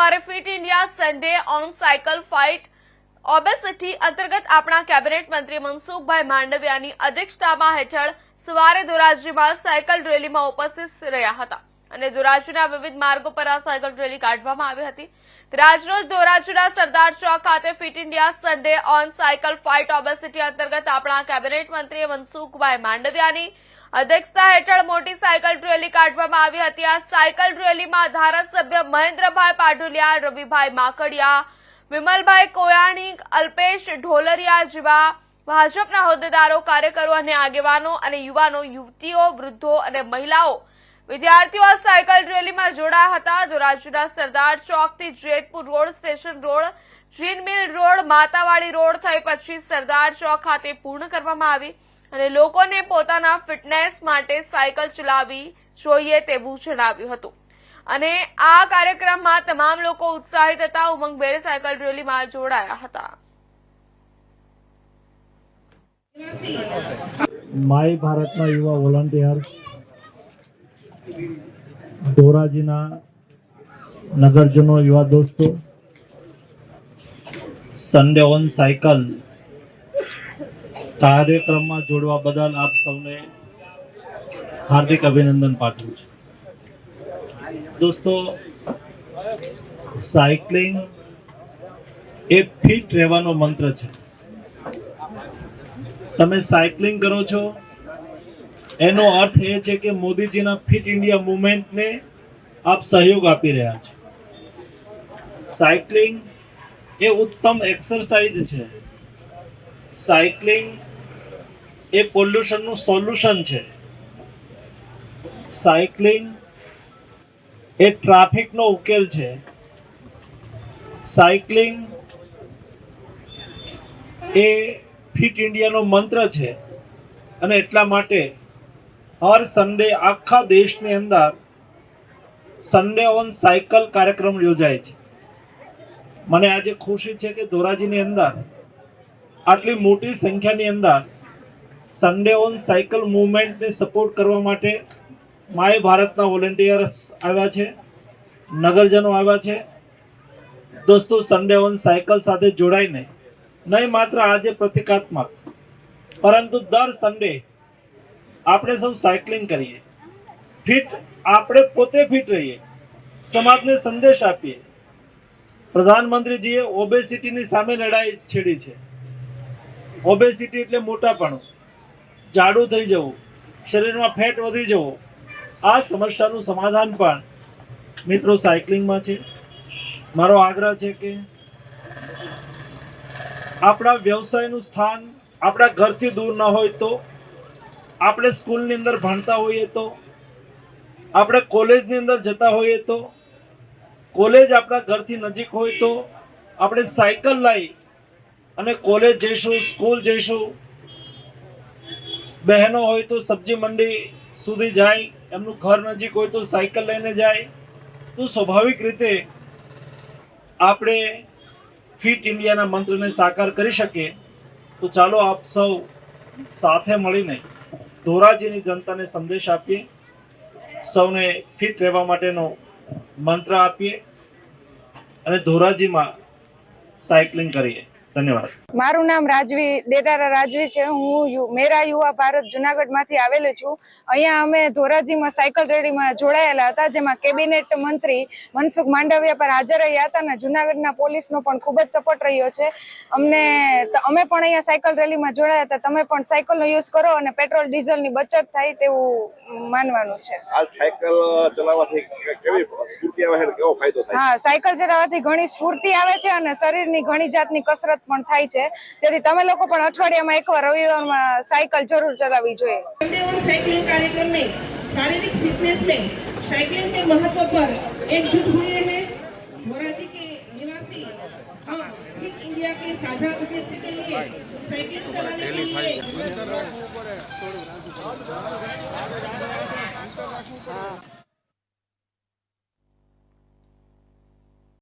સવારે fit India Sunday on cycle fight obesity અંતર્ગત આપણા કેબિનેટ મંત્રી મનસુખભાઈ માંડવિયાની અધ્યક્ષતામાં હેઠળ સવારે ધોરાજીમાં સાયકલ રેલીમાં ઉપસ્થિત રહ્યા હતા અને ધોરાજીના વિવિધ માર્ગો પર આ સાયકલ રેલી કાઢવામાં આવી હતી। આજરોજ ધોરાજીના સરદાર ચોક ખાતે fit India Sunday on cycle fight obesity અંતર્ગત આપણા કેબિનેટ મંત્રી મનસુખભાઈ માંડવિયાની અધ્યક્ષતા હેઠળ મોટી સાયકલ રેલી કાઢવામાં આવી હતી। આ સાયકલ રેલીમાં ધારાસભ્ય મહેન્દ્રભાઈ પાટોલિયા, રવિભાઈ માકડિયા, વિમલભાઈ કોયાણી, અલ્પેશ ઢોલરિયા જેવા ભાજપના હોદ્દેદારો, કાર્યકરો અને આગેવાનો અને યુવાનો, યુવતીઓ, વૃદ્ધો અને મહિલાઓ, વિદ્યાર્થીઓ આ સાયકલ રેલીમાં જોડાયા હતા। ધોરાજીના સરદાર ચોકથી Jetpur road, station road, gin mill road, Matavadi road થઈ પછી સરદાર ચોક ખાતે પૂર્ણ કરવામાં આવી અને લોકોને પોતાના ફિટનેસ માટે સાયકલ ચલાવવી જોઈએ તેવું જણાવ્યું હતું અને આ કાર્યક્રમમાં તમામ લોકો ઉત્સાહિત હતા, ઉમંગભેર સાયકલ રેલીમાં જોડાયા હતા। માય ભારતના યુવા વોલન્ટિયર્સ ધોરાજીના નગરજનો, યુવા દોસ્તો, સન્ડે ઓન સાયકલ કાર્યક્રમમાં જોડવા બદલ આપ સૌને હાર્દિક અભિનંદન પાઠવું છું। દોસ્તો, સાયકલિંગ એ ફિટ રહેવાનો મંત્ર છે। તમે સાયકલિંગ કરો છો એનો અર્થ એ છે કે મોદીજીના ફિટ ઇન્ડિયા મૂવમેન્ટને આપ સહયોગ આપી રહ્યા છો। સાયકલિંગ એ ઉત્તમ એક્સરસાઇઝ છે। સાયકલિંગ એ પોલ્યુશનનું સોલ્યુશન છે। સાયકલિંગ એ ટ્રાફિકનો ઉકેલ છે। સાયકલિંગ એ ફિટ ઇન્ડિયાનો મંત્ર છે અને એટલા માટે હર સન્ડે આખા દેશની અંદર સન્ડે ઓન સાયકલ કાર્યક્રમ યોજાય છે। મને આજે ખુશી છે કે ધોરાજીની અંદર આટલી મોટી સંખ્યાની અંદર સન્ડે ઓન સાયકલ મૂવમેન્ટને સપોર્ટ કરવા માટે માય ભારતના વોલન્ટિયર્સ આવ્યા છે, નગરજનો આવ્યા છે। દોસ્તો, સન્ડે ઓન સાયકલ સાથે જોડાઈને નહીં માત્ર આજે પ્રતિકાત્મક પરંતુ દર સન્ડે આપણે સૌ સાયકલિંગ કરીએ, ફિટ આપણે પોતે ફિટ રહીએ, સમાજને સંદેશ આપીએ। પ્રધાનમંત્રીજીએ ઓબેસિટીની સામે લડાઈ છેડી છે। ઓબેસિટી એટલે મોટાપણું, જાડું થઈ જવું, શરીરમાં ફેટ વધી જવું। આ સમસ્યાનું સમાધાન પણ મિત્રો સાયકલિંગમાં છે। મારો આગ્રહ છે કે આપણા વ્યવસાયનું સ્થાન આપણા ઘરથી દૂર ન હોય તો, આપણે સ્કૂલની અંદર ભણતા હોઈએ તો, આપણે કોલેજની અંદર જતા હોઈએ તો, કોલેજ આપણા ઘરથી નજીક હોય તો આપણે સાયકલ લઈ અને કોલેજ જઈશું, સ્કૂલ જઈશું। બહેનો હોય તો સબ્જી મંડી સુધી જાય, એમનું ઘર નજીક હોય તો સાયકલ લઈને જાય। તો સ્વાભાવિક રીતે આપણે ફિટ ઇન્ડિયાના મંત્રને સાકાર કરી શકીએ। તો ચાલો આપ સૌ સાથે મળીને ધોરાજીની જનતાને સંદેશ આપીએ, સૌને ફિટ રહેવા માટેનો મંત્ર આપીએ અને ધોરાજીમાં સાયકલિંગ કરીએ। ધન્યવાદ। મારું નામ રાજવી ડેટારા રાજવી છે। હું મેરા યુવા ભારત જુનાગઢમાંથી આવેલી છું। અહીંયા અમે ધોરાજીમાં સાયકલ રેલીમાં જોડાયેલા હતા, જેમાં કેબિનેટ મંત્રી મનસુખ માંડવિયા પર હાજર રહ્યા હતા અને જુનાગઢના પોલીસનો પણ ખૂબ જ સપોર્ટ રહ્યો છે અમને। અમે પણ અહીંયા સાયકલ રેલીમાં જોડાયા હતા। તમે પણ સાયકલનો યુઝ કરો અને પેટ્રોલ ડીઝલની બચત થાય તેવું માનવાનું છે। આ સાયકલ ચલાવવાથી કેવી સ્ફૂર્તિ આવે છે, કેવો ફાયદો થાય? હા, સાયકલ ચલાવવાથી ઘણી સ્ફૂર્તિ આવે છે અને શરીરની ઘણી જાતની કસરત પણ થાય છે, જેથી તમે લોકો પણ અઠવાડિયામાં એકવાર રવિવારમાં સાયકલ જરૂર ચલાવવી જોઈએ। संडे ऑन साइकिलिंग कार्यक्रम में शारीरिक फिटनेस में साइकिलिंग के महत्व पर एकजुट हुए हैं। धोराजी के निवासी हम फिट इंडिया के साझा उद्देश्य के लिए साइकिल चलाने के लिए